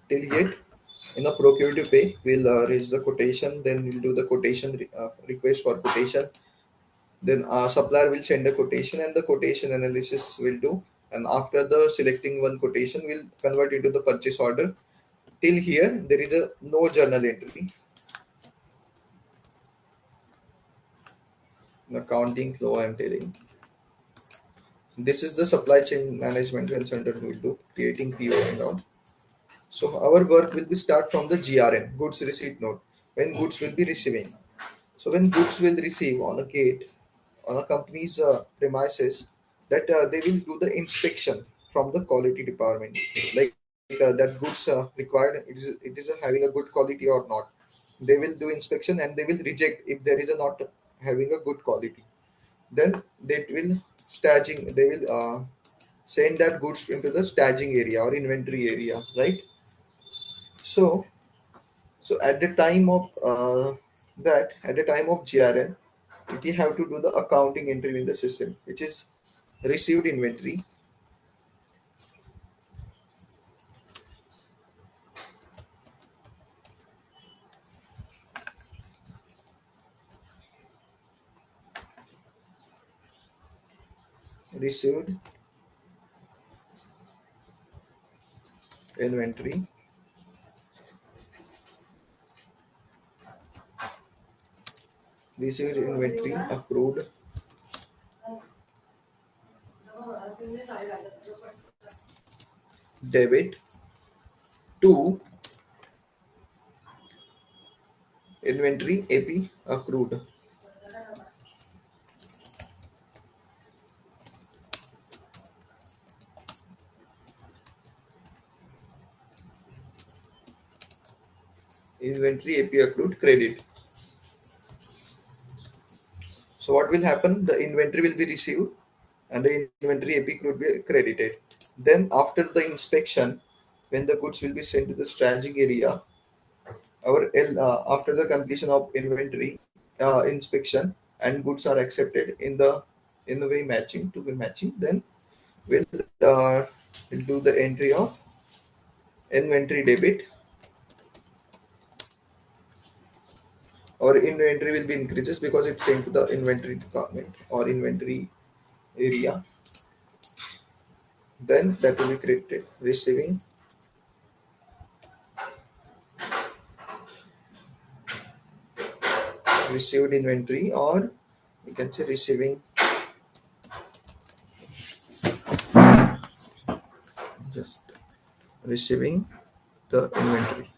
till yet. In a procure to pay, we'll raise the quotation, then we'll do the quotation request for quotation. Then our supplier will send a quotation and the quotation analysis will do. And after the selecting one quotation, we'll convert into the purchase order. Till here, there is a no journal entry. Accounting flow, I'm telling. This is the supply chain management consultant will do, creating PO and all. So our work will be start from the GRN, goods receipt note, when goods will be receiving. So when goods will receive on a gate, on a company's premises, that they will do the inspection from the quality department, like that goods required, it is having a good quality or not. They will do inspection and they will reject if there is a not having a good quality. Then they will staging. They will send that goods into the staging area or inventory area, right? So so at the time of at the time of GRN, we have to do the accounting entry in the system, which is received inventory, received inventory, received inventory, accrued, debit to inventory AP accrued. Inventory AP accrued credit. So what will happen? The inventory will be received and the inventory AP could be credited. Then after the inspection, when the goods will be sent to the staging area, after the completion of inventory inspection and goods are accepted in the way matching to be matching, then we'll uh, we'll do the entry of inventory debit, or inventory will be increases because it's sent to the inventory department or inventory area. Then that will be credited. Received inventory, or you can say just receiving the inventory.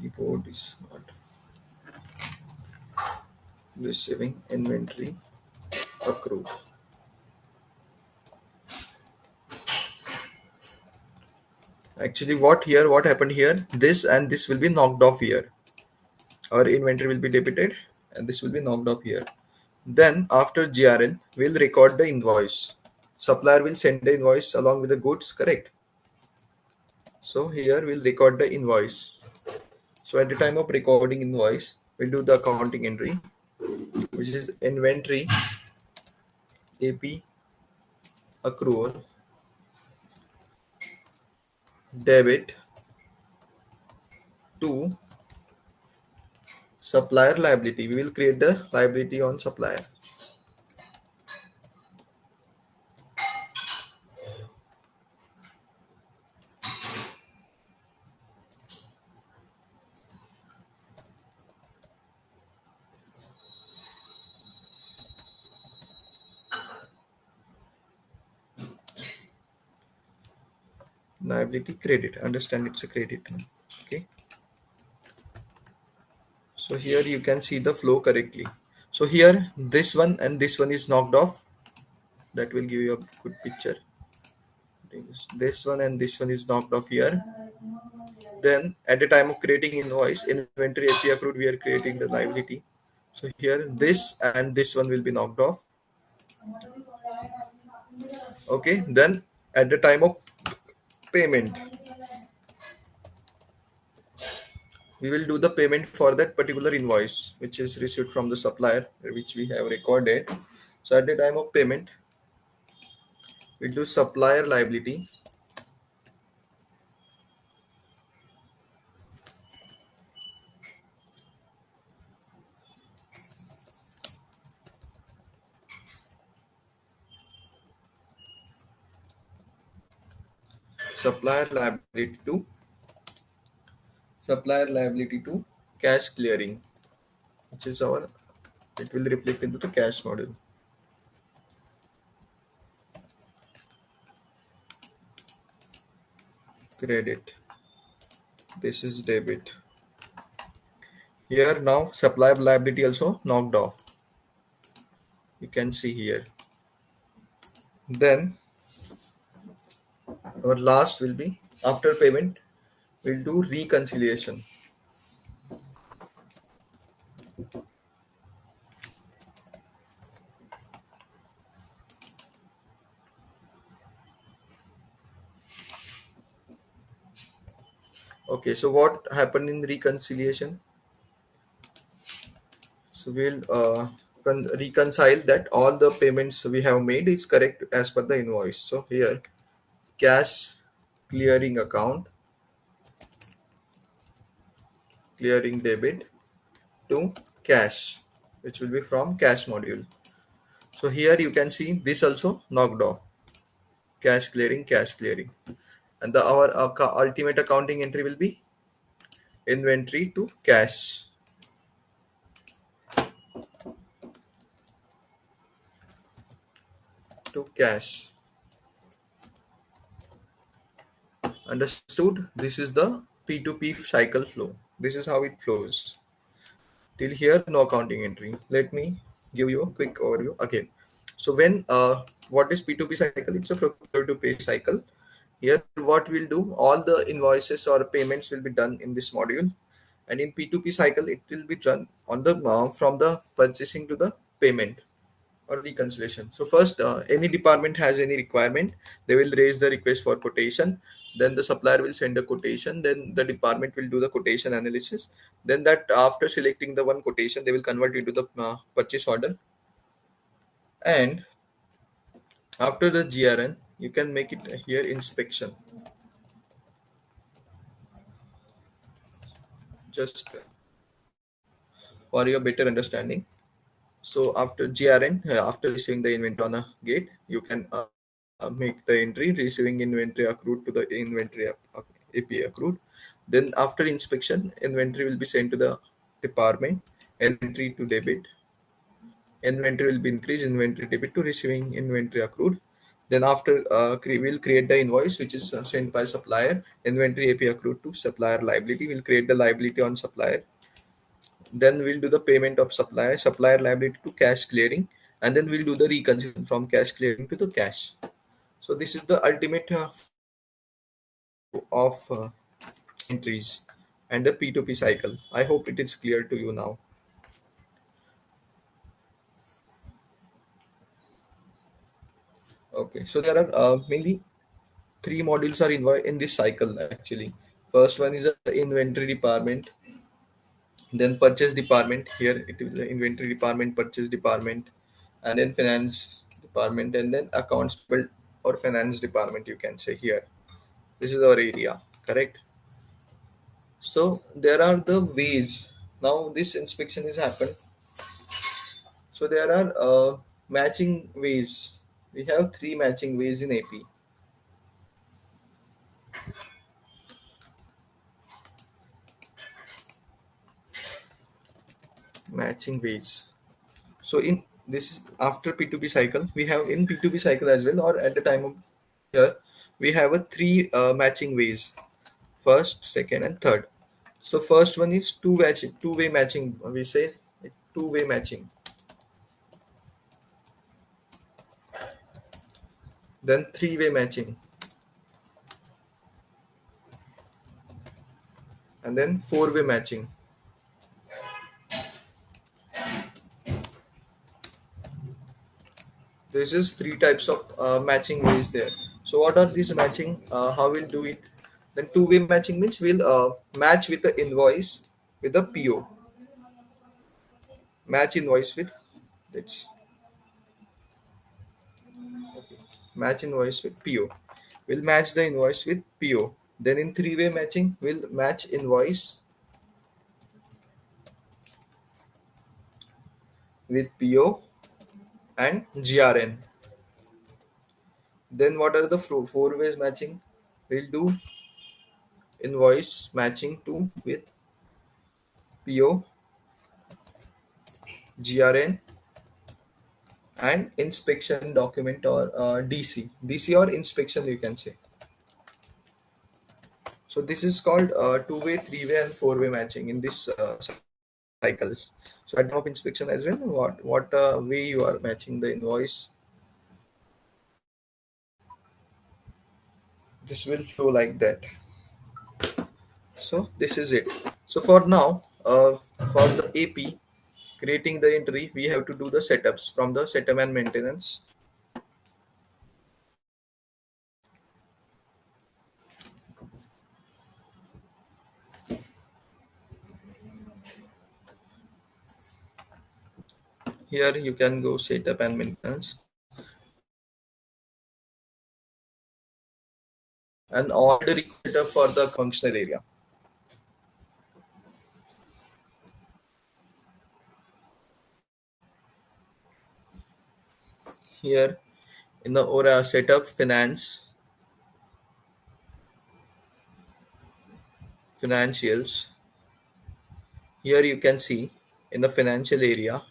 Keyboard is not receiving inventory accrued. Actually, what happened here? This and this will be knocked off here. Our inventory will be debited, and this will be knocked off here. Then after GRN, we'll record the invoice. Supplier will send the invoice along with the goods, correct? So here we'll record the invoice. So at the time of recording invoice, we'll do the accounting entry, which is inventory AP accrual debit to supplier liability. We will create the liability on supplier. Liability credit. Understand it's a credit. Okay. So here you can see the flow correctly. So here this one and this one is knocked off. That will give you a good picture. This one and this one is knocked off here. Then at the time of creating invoice, inventory AP accrued, we are creating the liability. So here this and this one will be knocked off. Okay. Then at the time of payment, we will do the payment for that particular invoice which is received from the supplier, which we have recorded. So at the time of payment, We'll do supplier liability. Supplier liability to supplier liability to cash clearing, which is our, it will reflect into the cash module. Credit. This is debit. Here now supplier liability also knocked off. You can see here. Then our last will be after payment. We'll do reconciliation. Okay, so what happened in reconciliation? So we'll reconcile that all the payments we have made is correct as per the invoice. So here cash clearing account, clearing debit to cash, which will be from cash module. So here you can see this also knocked off, cash clearing, and the our ultimate accounting entry will be inventory to cash. Understood? This is the P2P cycle flow. This is how it flows. Till here, no accounting entry. Let me give you a quick overview again. So when what is P2P cycle? It's a procure to pay cycle. Here, what we'll do, all the invoices or payments will be done in this module, and in P2P cycle, it will be done on the from the purchasing to the payment or reconciliation. So first, any department has any requirement, they will raise the request for quotation. Then the supplier will send a quotation. Then the department will do the quotation analysis. Then that after selecting the one quotation, they will convert it to the purchase order. And after the GRN, you can make it here inspection. Just for your better understanding. So after GRN, after receiving the inventory on a gate, you can make the entry receiving inventory accrued to the inventory APA accrued. Then after inspection, inventory will be sent to the department. Inventory to debit. Inventory will be increased. Inventory debit to receiving inventory accrued. Then after we'll create the invoice which is sent by supplier. Inventory APA accrued to supplier liability. We'll create the liability on supplier. Then we'll do the payment of supplier liability to cash clearing, and then we'll do the reconciliation from cash clearing to the cash. So this is the ultimate of entries and the P2P cycle. I hope it is clear to you now. Okay, so there are mainly three modules are involved in this cycle actually. First one is the inventory department, then purchase department. Here it is the inventory department, purchase department, and then finance department, and then accounts payable or finance department, you can say. Here this is our area, correct? So there are the ways. Now this inspection is happened, so there are matching ways. We have three matching ways in AP. Matching ways. So in this is after P2P cycle, we have in P2P cycle as well, or at the time of here, we have a three matching ways: first, second, and third. So first one is two-way matching. We say two-way matching. Then three-way matching, and then four-way matching. This is three types of matching ways there. So what are these matching? How we'll do it? Then two-way matching means we'll match with the invoice with the PO. Match invoice with this. Okay. match invoice with PO. We'll match the invoice with PO. Then in three-way matching, we'll match invoice with PO and GRN. Then what are the four ways matching? We'll do invoice matching to with PO, GRN, and inspection document or DC or inspection you can say. So this is called two-way, three-way, and four-way matching in this cycle. So at of inspection as well, what way you are matching the invoice, this will flow like that. So this is it. So for now, for the AP creating the entry, we have to do the setups from the setup and maintenance. Here you can go setup and maintenance and all the required for the functional area. Here in the Aura setup financials, here you can see in the financial area,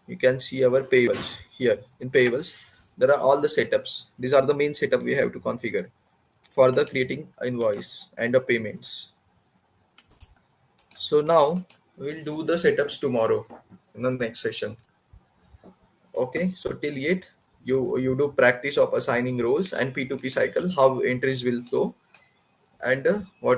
you can see our payables. Here in payables, there are all the setups. These are the main setup we have to configure for the creating invoice and the payments. So now we'll do the setups tomorrow in the next session. Okay, so till yet you do practice of assigning roles and P2P cycle, how entries will flow, and what is